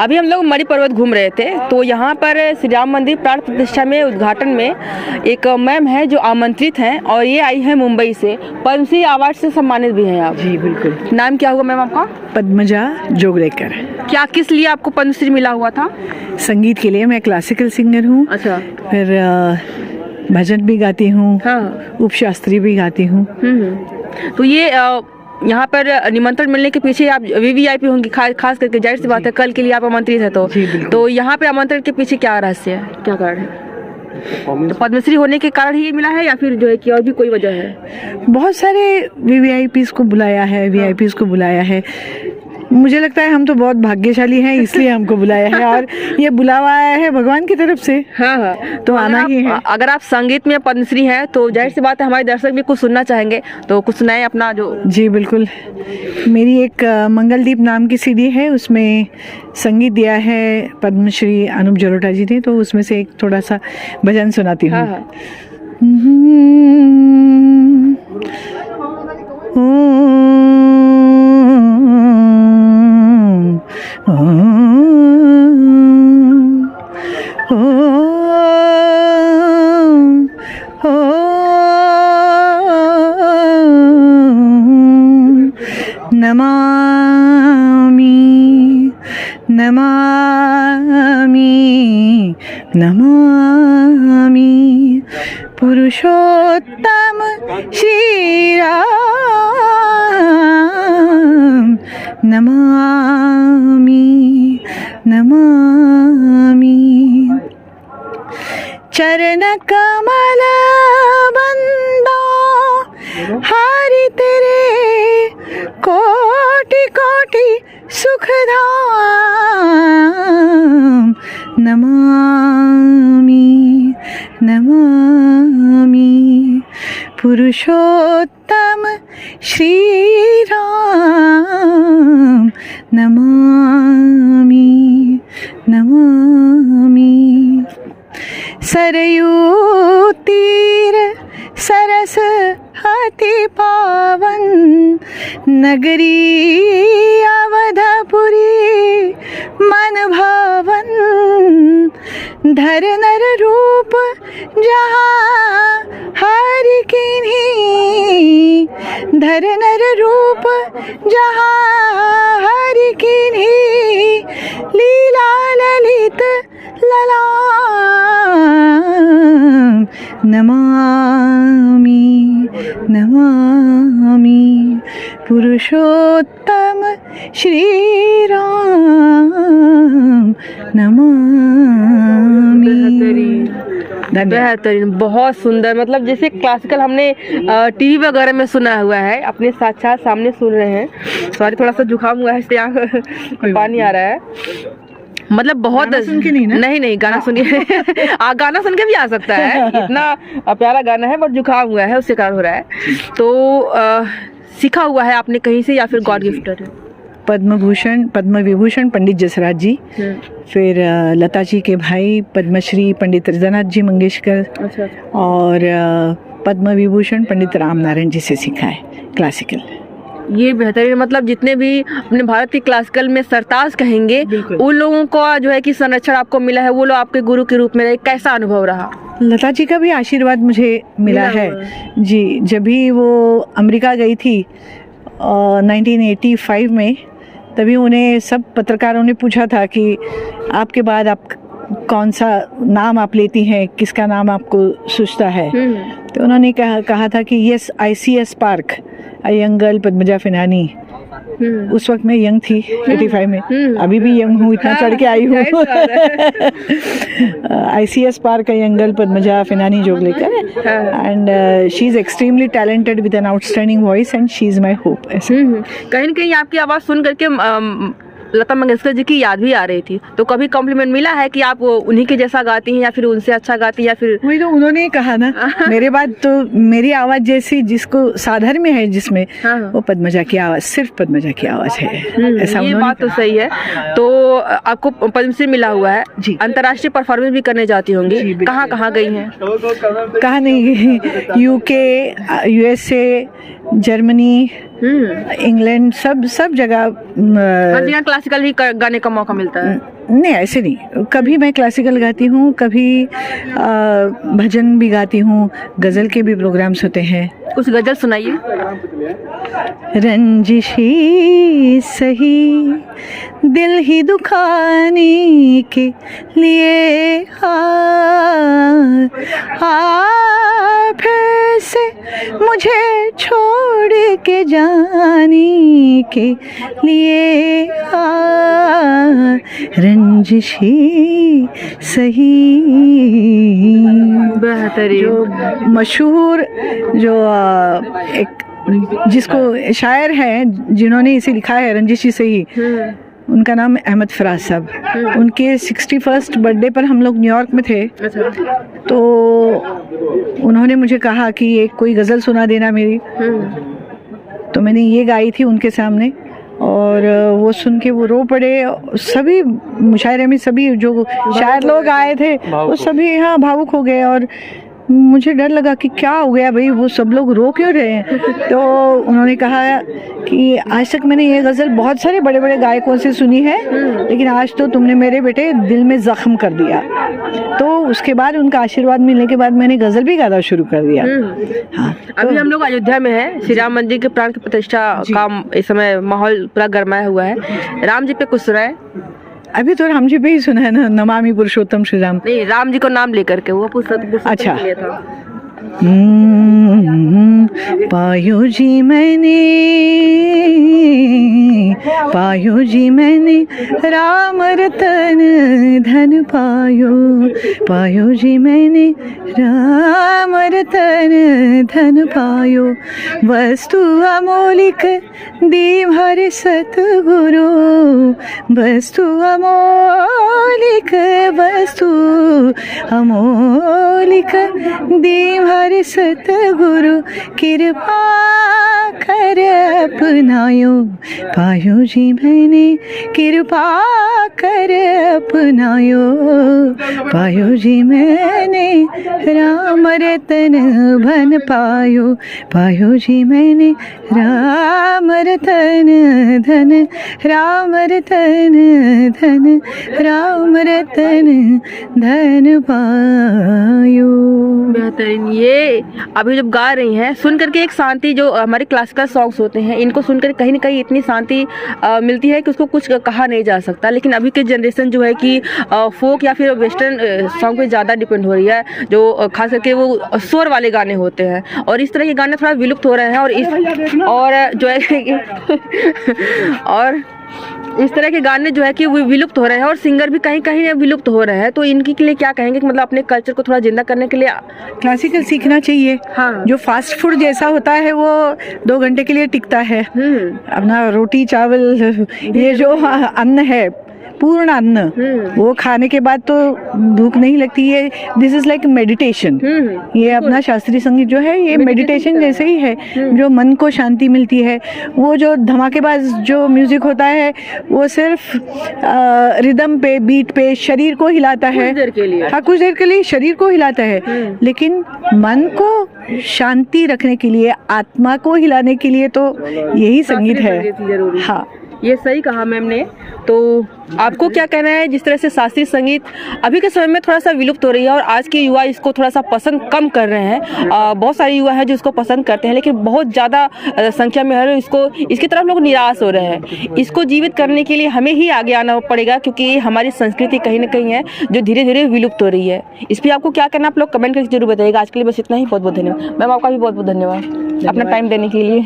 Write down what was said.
अभी हम लोग मणि पर्वत घूम रहे थे, तो यहाँ पर श्री राम मंदिर प्राण प्रतिष्ठा में उद्घाटन में एक मैम है जो आमंत्रित हैं और ये आई है मुंबई से, पद्मश्री अवार्ड से सम्मानित भी हैं आप। जी बिल्कुल। नाम क्या हुआ मैम आपका? पद्मजा जोगलेकर। क्या किस लिए आपको पद्मश्री मिला हुआ था? संगीत के लिए। मैं क्लासिकल सिंगर हूँ। अच्छा। फिर भजन भी गाती हूँ। हाँ। उपशास्त्री भी गाती हूँ। तो ये यहाँ पर निमंत्रण मिलने के पीछे आप वीवीआईपी होंगी, खास करके जाहिर सी बात है कल के लिए आप आमंत्रित है, तो यहाँ पे आमंत्रण के पीछे क्या रहस्य है, क्या कारण है? तो पद्मश्री होने के कारण ही ये मिला है या फिर जो है कि और भी कोई वजह है? बहुत सारे वीवीआईपीज़ को बुलाया है, वीआईपीज़ को बुलाया है। मुझे लगता है हम तो बहुत भाग्यशाली हैं, इसलिए हमको बुलाया है और ये बुलावा आया है भगवान की तरफ से। हाँ, तो आना ही है। अगर आप संगीत में पद्मश्री हैं तो जाहिर सी बात है हमारे दर्शक भी कुछ सुनना चाहेंगे, तो कुछ सुनाएं अपना जो। जी बिल्कुल। मेरी एक मंगलदीप नाम की सीडी है, उसमें संगीत दिया है पद्मश्री अनूप जलोटा जी ने, तो उसमें से एक थोड़ा सा भजन सुनाती हूँ। हाँ। नमामि नमामि नमामि पुरुषोत्तम श्री राम, नमामि नमामि चरण कमल बंदा हरि तेरे कोटि कोटि सुख धाम, नमामि नमामि पुरुषोत्तम श्री राम, नमामि नमामि सरयू तीर सरस अति पावन नगरी अवधपुरी मन भावन, धर नर रूप जहाँ हरि किन्हीं, धर नर रूप जहाँ हरि किन्हीं, लीला ललित ललाम, नमामि नमामि पुरुषोत्तम श्री राम, नमामि। बेहतरीन, बहुत सुंदर। मतलब जैसे क्लासिकल हमने टीवी वगैरह में सुना हुआ है, अपने साक्षात सामने सुन रहे हैं। सॉरी, थोड़ा सा जुकाम हुआ है इसलिए यहाँ पानी आ रहा है। मतलब बहुत गाना सुन के नहीं ना? नहीं गाना सुन के गाना सुन के भी आ सकता है, इतना प्यारा गाना है, बट जुकाम हुआ है उसके कारण हो रहा है। तो सीखा हुआ है आपने कहीं से या फिर गॉड गिफ्टेड है? पद्म विभूषण पंडित जसराज जी, फिर लता जी के भाई पद्मश्री पंडित हृदयनाथ जी मंगेशकर। अच्छा। और पद्म विभूषण पंडित राम नारायण जी से सीखा है क्लासिकल। ये बेहतरीन, मतलब जितने भी अपने भारत की क्लासिकल में सरताज कहेंगे उन लोगों का जो है कि संरक्षण आपको मिला है, वो लोग आपके गुरु के रूप में रहे। कैसा अनुभव रहा? लता जी का भी आशीर्वाद मुझे मिला है जी। जब भी वो अमेरिका गई थी 1985 में, तभी उन्हें सब पत्रकारों ने पूछा था कि आपके बाद आप कौन सा नाम आप लेती हैं, किसका नाम आपको सूझता है? तो उन्होंने कहा था कि यस ICS पार्क, अयंगल पद्मजा फिनानी। उस वक्त मैं यंग थी 85 में, अभी भी यंग हूँ, इतना चढ़ के आई हूँ। ICS पार्क अयंगल Padmaja Phenany Joglekar, and she is extremely talented with an outstanding voice and she is my hope. कहीं न कहीं आपकी आवाज़ सुन करके लता मंगेशकर जी की याद भी आ रही थी, तो कभी कॉम्प्लीमेंट मिला है कि आप उन्हीं के जैसा गाती हैं या फिर उनसे अच्छा गाती हैं या फिर? वही तो उन्होंने कहा ना मेरे बाद, तो मेरी आवाज़ जैसी जिसको साधर में है जिसमें, वो पद्मजा की आवाज़, सिर्फ पद्मजा की आवाज़ है, ऐसा ये बात तो सही है। तो आपको पद्मश्री मिला हुआ है जी, अंतर्राष्ट्रीय परफॉर्मेंस भी करने जाती होंगी, कहाँ गई हैं? कहाँ नहीं गई, UK, USA, जर्मनी, इंग्लैंड, सब जगह हर जगह क्लासिकल ही गाने का मौका मिलता है। नहीं, ऐसे नहीं, कभी मैं क्लासिकल गाती हूँ, कभी भजन भी गाती हूँ, गज़ल के भी प्रोग्राम्स होते हैं। कुछ गज़ल सुनाइए। रंजिशी सही दिल ही दुखाने के लिए फिर से मुझे छोड़ के जाने के लिए रंजिशी सही। बेहतरीन। जो मशहूर जो एक जिसको शायर हैं जिन्होंने इसे लिखा है रंजिशी सही, उनका नाम अहमद फराज साहब। उनके 61st बर्थडे पर हम लोग न्यूयॉर्क में थे। तो उन्होंने मुझे कहा कि एक कोई गज़ल सुना देना मेरी। तो मैंने ये गाई थी उनके सामने और वो सुन के वो रो पड़े। सभी मुशायरे में सभी जो शायर लोग आए थे वो सभी हाँ भावुक हो गए और मुझे डर लगा कि क्या हो गया भाई, वो सब लोग रो क्यों रहे हैं। तो उन्होंने कहा कि आज तक मैंने ये गज़ल बहुत सारे बड़े बड़े गायकों से सुनी है, लेकिन आज तो तुमने मेरे बेटे दिल में ज़ख्म कर दिया। तो उसके बाद उनका आशीर्वाद मिलने के बाद मैंने गज़ल भी गाना शुरू कर दिया। हाँ, अभी हम लोग अयोध्या में हैं, श्री राम मंदिर के प्राण की प्रतिष्ठा का इस समय माहौल पूरा गरमाया हुआ है। राम जी पे कुछ सुनाए। अभी तो राम जी पे ही सुना है ना, नमामि पुरुषोत्तम श्री राम। नहीं, राम जी को नाम लेकर के वो अच्छा पायो जी मैंने राम रतन धन पायो जी मैंने राम रतन धन पायो। वस्तु अमोलिक दी भर सतगुरु, वस्तु अमोलिक दी भर सतगुरु, कृपा कर अपनायो पायो जी मैंने, कृपा कर अपनायो पायो जी मैंने राम रतन धन पायो जी मैंने राम रतन धन पायो। बेहतरीन। ये अभी जब गा रही हैं सुन करके एक शांति, जो हमारे क्लासिकल सॉन्ग्स होते हैं इनको सुनकर कहीं ना कहीं इतनी शांति मिलती है कि उसको कुछ कहा नहीं जा सकता। लेकिन अभी के जनरेशन जो है कि फोक या फिर वेस्टर्न सॉन्ग पे ज़्यादा डिपेंड हो रही है, जो खास करके वो स्वर वाले गाने होते हैं और इस तरह के गाने थोड़ा विलुप्त हो रहे हैं। और जो है और इस तरह के गाने जो है कि वो विलुप्त हो रहे हैं और सिंगर भी कहीं कहीं विलुप्त हो रहे हैं। तो इनके के लिए क्या कहेंगे कि मतलब अपने कल्चर को थोड़ा जिंदा करने के लिए क्लासिकल सीखना चाहिए। हाँ। जो फास्ट फूड जैसा होता है वो 2 घंटे के लिए टिकता है। अपना रोटी चावल ये जो अन्न है, पूर्ण अन्न, वो खाने के बाद तो भूख नहीं लगती है। This is like meditation. ये अपना शास्त्रीय संगीत जो है ये मेडिटेशन जैसे ही है, जो मन को शांति मिलती है। वो जो धमाकेबाज जो म्यूजिक होता है वो सिर्फ रिदम पे, बीट पे शरीर को हिलाता है, कुछ देर के लिए शरीर को हिलाता है, लेकिन मन को शांति रखने के लिए, आत्मा को हिलाने के लिए तो यही संगीत है। हाँ, ये सही कहा मैम ने। तो आपको क्या कहना है, जिस तरह से शास्त्रीय संगीत अभी के समय में थोड़ा सा विलुप्त हो रही है और आज के युवा इसको थोड़ा सा पसंद कम कर रहे हैं। बहुत सारे युवा हैं जो इसको पसंद करते हैं, लेकिन बहुत ज़्यादा संख्या में है इसकी तरफ लोग निराश हो रहे हैं। इसको जीवित करने के लिए हमें ही आगे आना पड़ेगा, क्योंकि ये हमारी संस्कृति कहीं ना कहीं है जो धीरे धीरे विलुप्त हो रही है। इस पर आपको क्या करना, आप लोग कमेंट करके जरूर बताइएगा। आज के लिए बस इतना ही। बहुत बहुत धन्यवाद मैम, आपका भी बहुत बहुत धन्यवाद अपना टाइम देने के लिए।